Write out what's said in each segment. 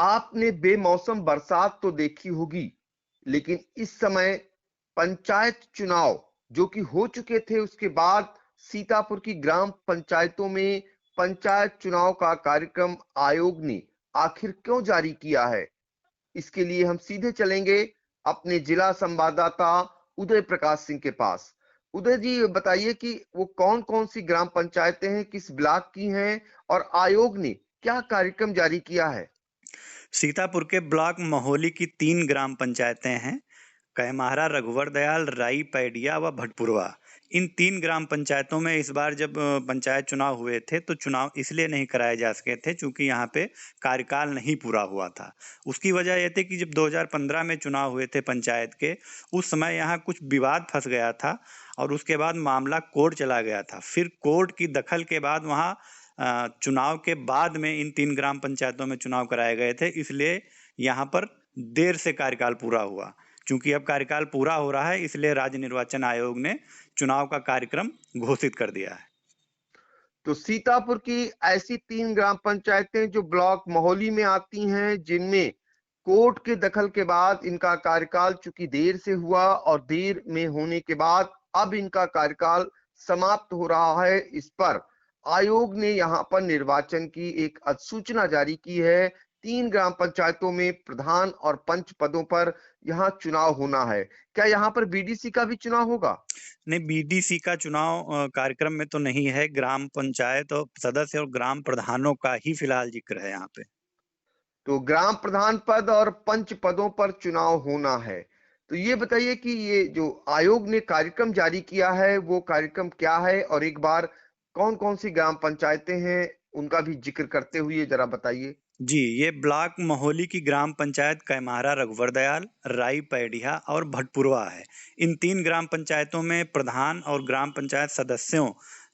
आपने बेमौसम बरसात तो देखी होगी, लेकिन इस समय पंचायत चुनाव जो कि हो चुके थे, उसके बाद सीतापुर की ग्राम पंचायतों में पंचायत चुनाव का कार्यक्रम आयोग ने आखिर क्यों जारी किया है? इसके लिए हम सीधे चलेंगे अपने जिला संवाददाता उदय प्रकाश सिंह के पास। उदय जी, ये बताइए कि वो कौन-कौन सी ग्राम पंचायतें हैं, किस ब्लॉक की हैं और आयोग ने क्या कार्यक्रम जारी किया है? सीतापुर के ब्लॉक महोली की 3 ग्राम पंचायतें हैं। कैमारा, रघुवर दयाल, राई पैडिया व भटपुरवा। इन 3 ग्राम पंचायतों में इस बार जब पंचायत चुनाव हुए थे तो चुनाव इसलिए नहीं कराए जा सके थे चूंकि यहाँ पे कार्यकाल नहीं पूरा हुआ था। उसकी वजह यह थी कि जब 2015 में चुनाव हुए थे पंचायत के, उस समय यहाँ कुछ विवाद फंस गया था और उसके बाद मामला कोर्ट चला गया था। फिर कोर्ट की दखल के बाद वहाँ चुनाव के बाद में इन 3 ग्राम पंचायतों में चुनाव कराए गए थे, इसलिए यहाँ पर देर से कार्यकाल पूरा हुआ। चूंकि अब कार्यकाल पूरा हो रहा है, इसलिए राज्य निर्वाचन आयोग ने चुनाव का कार्यक्रम घोषित कर दिया है। तो सीतापुर की ऐसी 3 ग्राम पंचायतें जो ब्लॉक महोली में आती हैं, जिनमें कोर्ट के दखल के बाद इनका कार्यकाल चूंकि देर से हुआ और देर में होने के बाद अब इनका कार्यकाल समाप्त हो रहा है, इस पर आयोग ने यहाँ पर निर्वाचन की एक अधिसूचना जारी की है। 3 ग्राम पंचायतों में प्रधान और पंच पदों पर यहाँ चुनाव होना है। क्या यहाँ पर बीडीसी का भी चुनाव होगा? नहीं, बीडीसी का चुनाव कार्यक्रम में तो नहीं है। ग्राम पंचायत और सदस्य और ग्राम प्रधानों का ही फिलहाल जिक्र है यहाँ पे। तो ग्राम प्रधान पद और पंच पदों पर चुनाव होना है। तो ये बताइए कि ये जो आयोग ने कार्यक्रम जारी किया है, वो कार्यक्रम क्या है? और एक बार कौन-कौन सी ग्राम पंचायतें हैं, उनका भी जिक्र करते हुए जरा बताइए। जी, ये ब्लॉक महोली की ग्राम पंचायत कैमारा, रघुवर दयाल, राई पैडिया और भटपुरवा है। इन 3 ग्राम पंचायतों में प्रधान और ग्राम पंचायत सदस्यों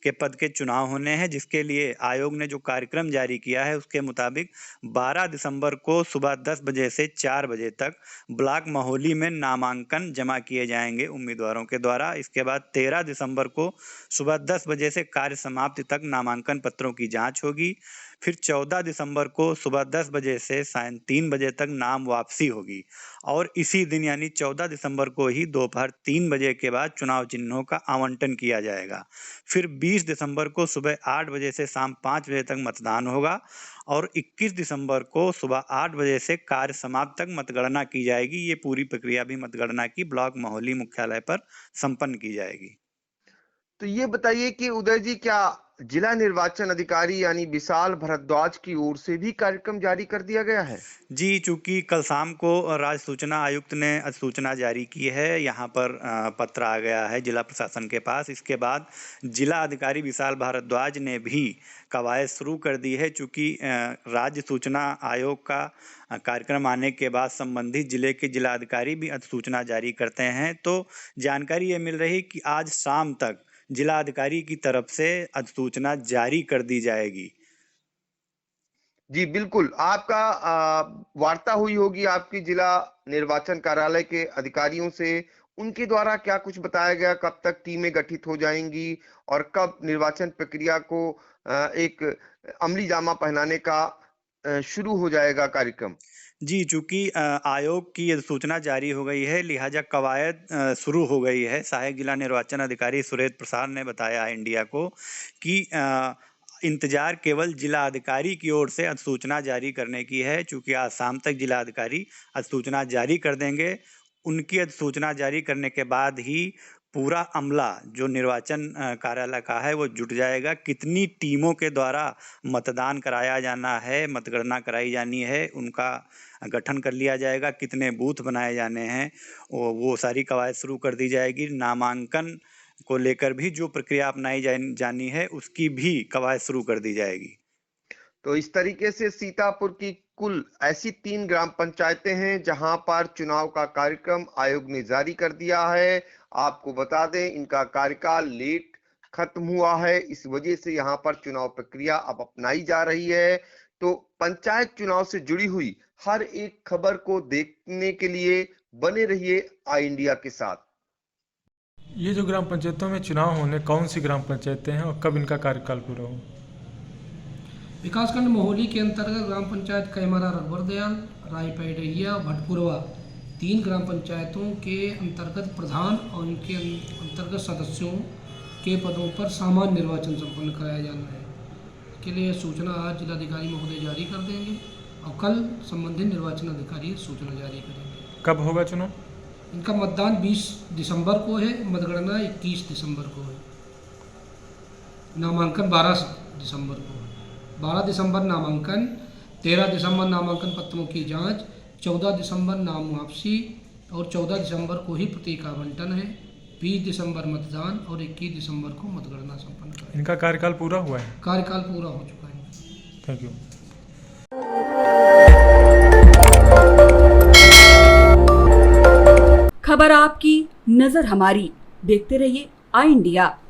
के पद के चुनाव होने हैं, जिसके लिए आयोग ने जो कार्यक्रम जारी किया है उसके मुताबिक 12 दिसंबर को सुबह 10 बजे से 4 बजे तक ब्लॉक महोली में नामांकन जमा किए जाएंगे उम्मीदवारों के द्वारा। इसके बाद 13 दिसंबर को सुबह 10 बजे से कार्य समाप्ति तक नामांकन पत्रों की जांच होगी। फिर 14 दिसंबर को सुबह 10 बजे से सायं 3 बजे तक नाम वापसी होगी और इसी दिन यानी 14 दिसंबर को ही दोपहर 3 बजे के बाद चुनाव चिन्हों का आवंटन किया जाएगा। फिर 20 दिसंबर को सुबह 8 बजे से शाम 5 बजे तक मतदान होगा और 21 दिसंबर को सुबह 8 बजे से कार्य समाप्त तक मतगणना की जाएगी। ये पूरी प्रक्रिया भी मतगणना की ब्लॉक महोली मुख्यालय पर संपन्न की जाएगी। तो ये बताइए कि उदय जी, क्या जिला निर्वाचन अधिकारी यानी विशाल भारद्वाज की ओर से भी कार्यक्रम जारी कर दिया गया है? जी, चूँकि कल शाम को राज्य सूचना आयुक्त ने अधिसूचना जारी की है, यहाँ पर पत्र आ गया है जिला प्रशासन के पास। इसके बाद जिला अधिकारी विशाल भारद्वाज ने भी कवायद शुरू कर दी है। चूँकि राज्य सूचना आयोग का कार्यक्रम आने के बाद संबंधित जिले के जिलाधिकारी भी अधिसूचना जारी करते हैं। तो जानकारी ये मिल रही कि आज शाम तक जिलाधिकारी की तरफ से अधिसूचना जारी कर दी जाएगी। जी, बिल्कुल। आपका वार्ता हुई होगी आपकी जिला निर्वाचन कार्यालय के अधिकारियों से। उनके द्वारा क्या कुछ बताया गया? कब तक टीमें गठित हो जाएँगी और कब निर्वाचन प्रक्रिया को एक अमली जामा पहनाने का शुरू हो जाएगा कार्यक्रम? जी, चूँकि आयोग की अधिसूचना जारी हो गई है, लिहाजा कवायद शुरू हो गई है। सहायक जिला निर्वाचन अधिकारी सुरेंद्र प्रसाद ने बताया इंडिया को कि इंतजार केवल जिला अधिकारी की ओर से अधिसूचना जारी करने की है। चूँकि आज शाम तक जिला अधिकारी अधिसूचना जारी कर देंगे। उनकी अधिसूचना जारी करने के बाद ही पूरा अमला जो निर्वाचन कार्यालय का है वो जुट जाएगा। कितनी टीमों के द्वारा मतदान कराया जाना है, मतगणना कराई जानी है, उनका गठन कर लिया जाएगा। कितने बूथ बनाए जाने हैं, वो सारी कवायद शुरू कर दी जाएगी। नामांकन को लेकर भी जो प्रक्रिया अपनाई जानी है, उसकी भी कवायद शुरू कर दी जाएगी। तो इस तरीके से सीतापुर की कुल ऐसी 3 ग्राम पंचायतें हैं जहां पर चुनाव का कार्यक्रम आयोग ने जारी कर दिया है। आपको बता दें, इनका कार्यकाल लेट खत्म हुआ है, इस वजह से यहां पर चुनाव प्रक्रिया अब अपनाई जा रही है। तो पंचायत चुनाव से जुड़ी हुई हर एक खबर को देखने के लिए बने रहिए आई इंडिया के साथ। ये जो ग्राम पंचायतों में चुनाव होने, कौन सी ग्राम पंचायतें हैं और कब इनका कार्यकाल पूरा हो? विकासखंड मोहोली के अंतर्गत ग्राम पंचायत कैमरा रघुवर दयाल, रायपेड़िया, भटपुरवा 3 ग्राम पंचायतों के अंतर्गत प्रधान और उनके अंतर्गत सदस्यों के पदों पर सामान्य निर्वाचन संपन्न कराया जाना है। इसके लिए सूचना आज जिलाधिकारी महोदय जारी कर देंगे और कल संबंधित निर्वाचन अधिकारी सूचना जारी करेंगे। कब होगा चुनाव? इनका मतदान 20 दिसंबर को है, मतगणना 21 दिसंबर को है, नामांकन 12 दिसंबर को है। 12 दिसंबर नामांकन, 13 दिसंबर नामांकन पत्रों की जांच, 14 दिसंबर नाम वापसी और 14 दिसंबर को ही प्रतीक आवंटन है। 20 दिसंबर मतदान और 21 दिसंबर को मतगणना संपन्न करें। इनका कार्यकाल पूरा हुआ है? कार्यकाल पूरा हो चुका है। Thank you. खबर आपकी, नजर हमारी। देखते रहिए आई इंडिया।